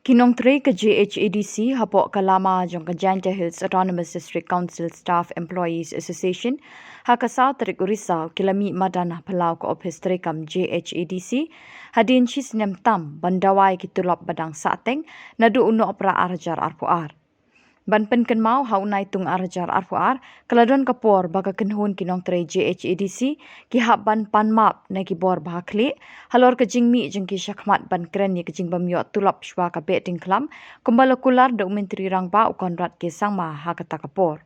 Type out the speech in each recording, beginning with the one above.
Kinong Tre ka JHADC hapok kalama jong ka Janja Hills Autonomous District Council Staff Employees Association hakasaw tarik Urisa kilami madana palau ka office trekam JHADC hadin chis nem tam bandawai kitulap badang sateng nadu uno opera arajar arpuar. Ban penken mau haunai tung arajar arpuar kaladon kapor baga kenhun kinong Tre JHADC ki hab ban panmap na ki bor bahakli halor ke jingmi jeng ki syakmat ban keren ye ke jing bamyo tulap shwa ka beting klam kumbala kular dokumentari rangba ukon rat ke sangma hakata kapor.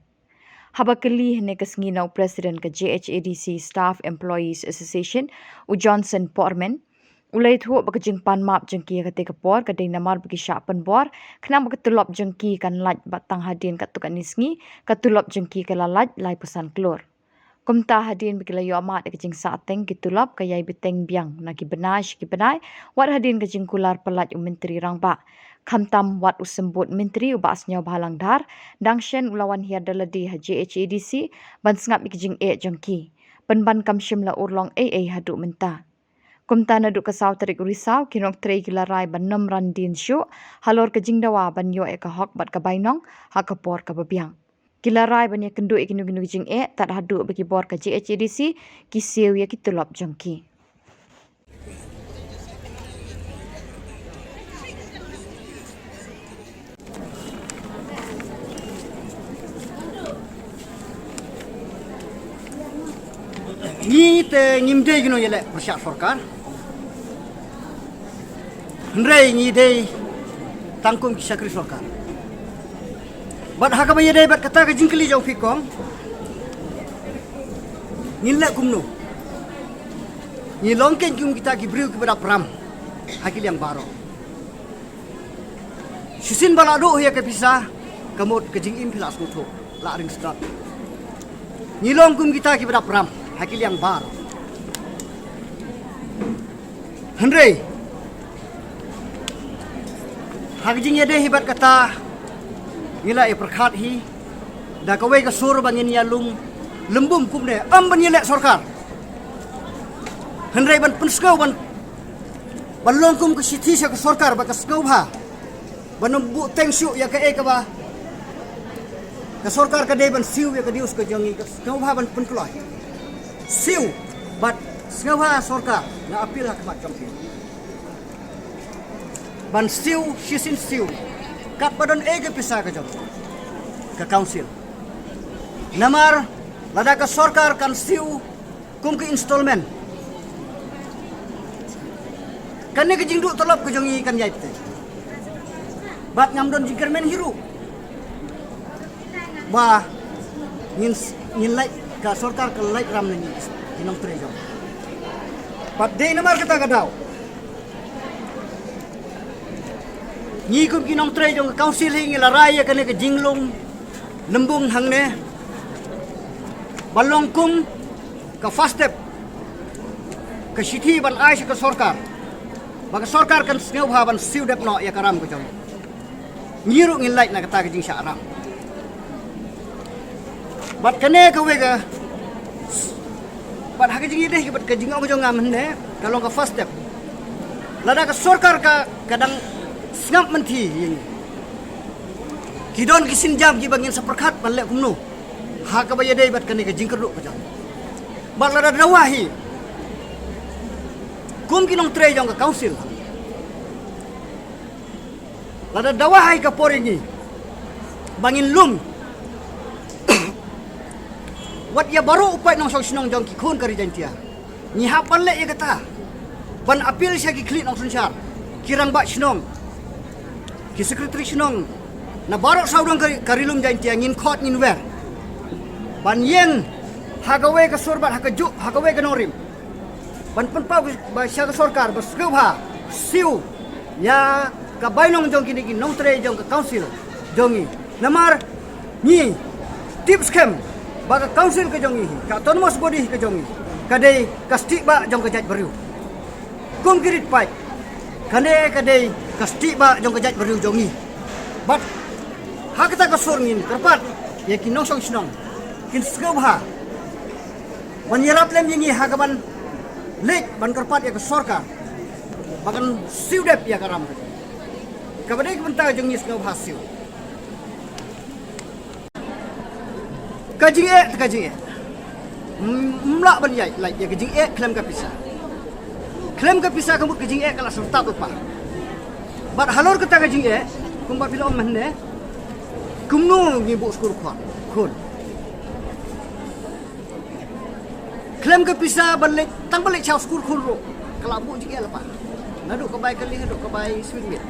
Habakali ne kesngina President ke JHADC Staff Employees Association u Johnson Portman ulai thu bakajing panmap jengki kate kapor kadai namar bagi syapan bor kena bakatulop jengki kan laj batang hadin katukan nisngi katulop jengki kalalaj lai pesan kelur kumta hadin bagi layu amat kajing sateng kitulop kayai beteng biang naki benash ki benai wat hadin kajing kular pelaj menteri rangba khamtam wat usembut menteri ubasnya bahalang dar dangshen ulawan hiadaladi JHADC ban sngap kajing jengki penban kamshim la urlong hadu menta kumta na duk kasaw tarik Urisau kinok Tre kilarai ban nam randin syu halor ke jingdawa ban yo ka hok bat ka bainong hakapor ka babiang kilarai ban ya kendu ikinu ginu jing tat hadu bagi bor ka JHADC ki sew ya kitulop jongki ni te ngimde gino yele bersyak sorkar Ndrei ni dei tangkum kisakri sorkar bat hakaba yede bat kata ka jingkli jau fikong nilla kumno ni longken kum kita gibriu kepada pram hakil yang baro sisin balado ya ke pisah kamot ke jing impilas kuto la ring start ni longkum kita kepada pram hakil yang baro Ndrei Hagjing yade hibat kata ngila perkhat hi da kawai ka sur bangin yalum lembum kumne ban yelek sorkar Hendrai ban penskau ban longkum ke siti sa ke sorkar ba ka skau ba ban bu tengsyu ya ka ba ka sorkar ka dei ban siu ya ka dius ka jangi ka skau ba ban penkloi siu bat skau ba sorkar na apil hak mat kampi ban siu shisin siu kat badan ege pisah ke jom ke council namar lada ke sorkar kan siu kum ke installment kan ne ke jingdu tolop ke jongi kan yaite bat ngamdon jingkermen hiru ba nin lai ka sorkar ke lai ram ni inong tre jom bat de namar kata kadau ni kum kinong Tre jong council hingi la raya kane ke jinglung lembung hangne balong kum ka first step ke siti ban ai ke sorkar baga sorkar kan sneu ban siu dep no ya karam ko jong ngiru ngin like na kata ke jing syaram bat kane ka we ga bat ha ke jing ide bat ke jing ko jong ngam ne kalong ka first step lada ka sorkar ka kadang ngap menti ini kidon kisin jam ki bangin seperkat balek kumno ha ka baya dei bat kane ka jingkeruk ka jam bat la dawahi kum kinong Tre jong ka council la dawahi ka poringi bangin lum wat ya baru upai nong sinong jong ki khon kari jantia ni ha palle ya kata ban apil sya ki klik nong sunsyar kirang ba sinong ki sekretari sinong na barok saudang karilum jain tiangin khot ngin wer ban yeng hagawe ka sorbat hakajuk hagawe ka norim ban penpa ba sya ka sorkar basgau ha siu ya ka bainong jong kini nong Tre jong ka council jongi namar ni tips kem ba ka council ka jongi ka autonomous body ka jongi kadai ka stik ba jong ka jaj baru kum kirit pai kane kadai kasti ba jong kajat beriu jongi bat hakata ka sorngin kerpat ya ki nosong sinong kin skau ha ban yarap lem yengi hagaban lek ban kerpat ya ka sorkar bakan siudep ya karam kepada kebentar jengis ngau hasil. Kajing kajing mlak ban yai lai ya kajing klaim ka pisa. Klaim ka pisa kamu kajing kala serta lupa. Bat halor kata kajing kumba bila om mende kumno ngi bu skul khon. Klaim ka pisa balik tang balik chau skul khon ro. Kala bu jing lepa. Nadu ka bai kali nadu ka bai swing mit.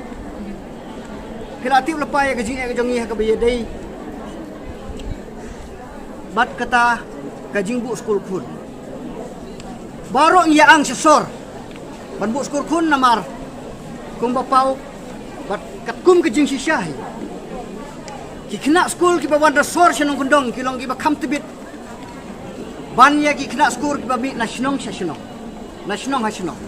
Kreatif lepa ya kajing ka jongi ka baye dei. Bat kata kajing bu skul khun. Baru ia ang sesor. Ban bu skul khun namar. Kum bapau bat kat kum kajing sisyahi. Ki kena skul ki bawan sor senong kundong ki long ki ba kam tebit. Ban ya ki kena skul ki ba mi nasionong sasionong. Nasionong hasionong.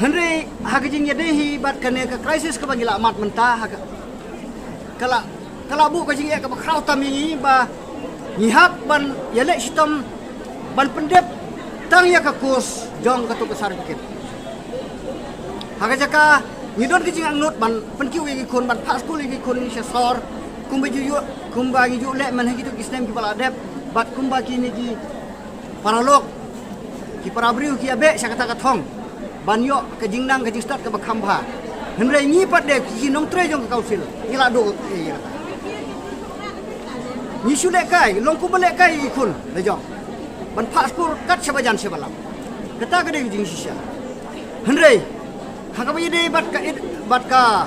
Henry hagajing ya dehi bat kane ka krisis ka bangila amat mentah kala bu kajing ka ba kraw tami ba ngihap ban yale sistem ban pendep tang ya ka kus jong ka tu besar dikit hagajaka ngidon kajing angnut ban penkiu gi kon ban pas kul gi kon ni sor kumba gi ju le man hagi tu islam ki bala dep bat kumba ki ni gi paralok ki parabriu ki abe sakata ka thong banyo kajing nang kajing start ka ba khamba henre ni pat de ki nong tre jong ka kausil ila do ni sule kai long ku bale kai kun le jong ban paspor kat sabajan sebalam kata ka de jing sisya henre ha ka de bat ka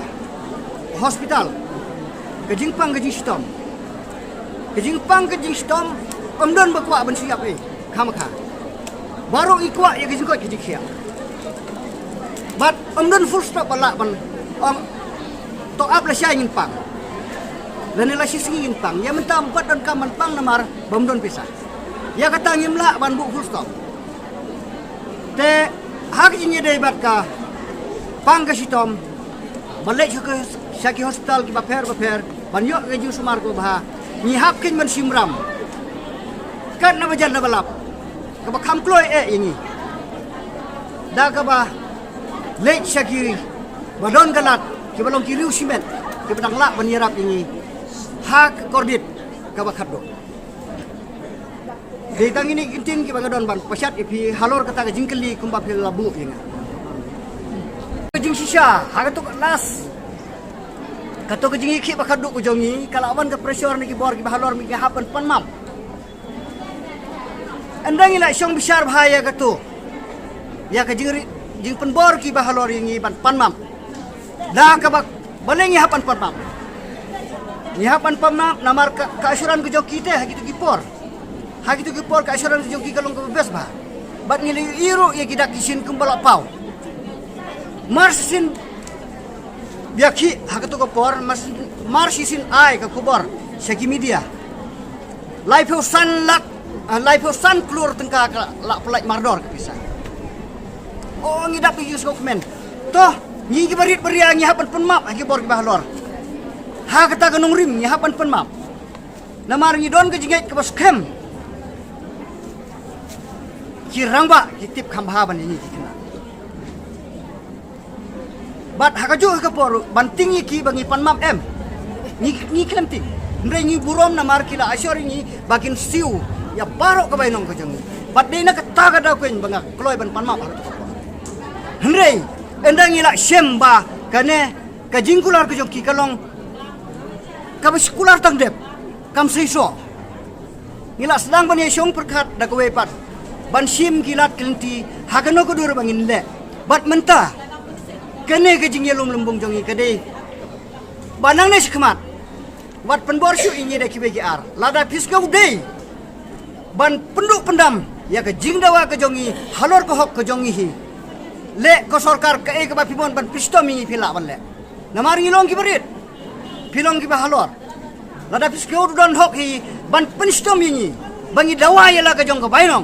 hospital kajing pang kajing stom omdon ba kwa ban siap khamkha baru ikwa ya kajing ko kajing khia bat omdon full stop bala ban to up la syai ngin pang dan nila sisi ngin pang ya mentam pat dan kaman pang namar bomdon pisah ya kata ngimla ban bu full stop te hak jinye de bat ka pang ka sitom balek ke saki hospital ki baper ban yo ke ju sumar ko bah ni hak kin man simram kan na bajan na balap ka ba kham kloi ini da ka ba lek syakiri badon galat ki balong kiriu simen ki badang lak banirap ini hak kordit ka bakado de tang ini intin ki bagadon ban pasyat ipi halor kata jingkeli kumba pil labu inga jing sisya haga to las kato ke jingi ki bakado ko jongi kala awan ka pressure ni ki bor ki halor mi ki hapan panmam andang ila syong besar bahaya kato ya ka jing penbor ki bahalor yang ban panmam da ka bak baleng hapan panmam ni hapan panmam namar ka asuran ke joki teh hagitu gipor ka asuran ke joki kalong ke bebas bah bat ngili iru ya gidak kisin kumbala pau marsin biaki hagatu ko por marsisin ai ka kubor segi media live san keluar tengka la pelai mardor ke pisah oh ngidap yus dokumen toh ngi barit beria ngi hapan penmap agi bor ki bahlor ha kata ganung rim ngi hapan penmap namar ngi don ke jinget ke bos kem kirang ba kitip khamba ban ini kena bat hakaju ke por banting ki bangi penmap ngi klemti ndre ngi burom namar kila asyori ngi bagin siu ya barok ke bainong ke jengi bat dina kata kada kuin bangak kloy ban penmap Henry, endang ila semba kane kajingkular ke joki kalong kabiskular tangdep kam seiso ngila sedang ban yesong perkat da ko wepat ban sim kilat kelenti hagano ko dur bangin le bat menta kane kajing yelum lembung jongi kade banang ne sikmat wat penbor syu inye da kibgr lada pisgau dei ban penduk pendam ya kajing dawa ke jongi halor ko hok ke jongi hi le ko sarkar ke ke bapimon ban pisto mi pila ban le namar ngilong ki berit pilong ki bahalor lada piskeu don hok hi ban pisto mi bangi dawa ya la ke jong ke bainong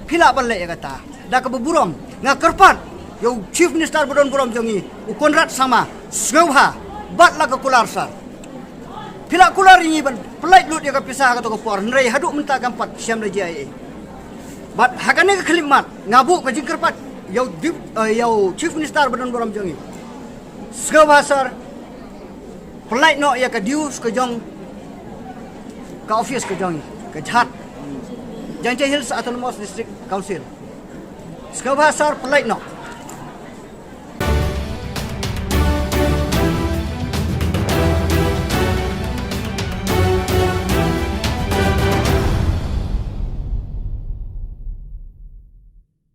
pila ban le kata da ke buburom ngakerpat yo chief minister bodon burom jongi ukonrat sama sngauha bat la ke kularsa pila kular ini ban pelait lut ya ke pisah ka to ko por nrei hadu menta kampat siam le jai bat hakane ke kelimat ngabu ke jingkerpat Yau chief minister badan boram jongi Skabasar pelai no ya ke dius ke jong ke office ke jong ke jhat Janjai Hills Autonomous District Council. Skabasar pelai no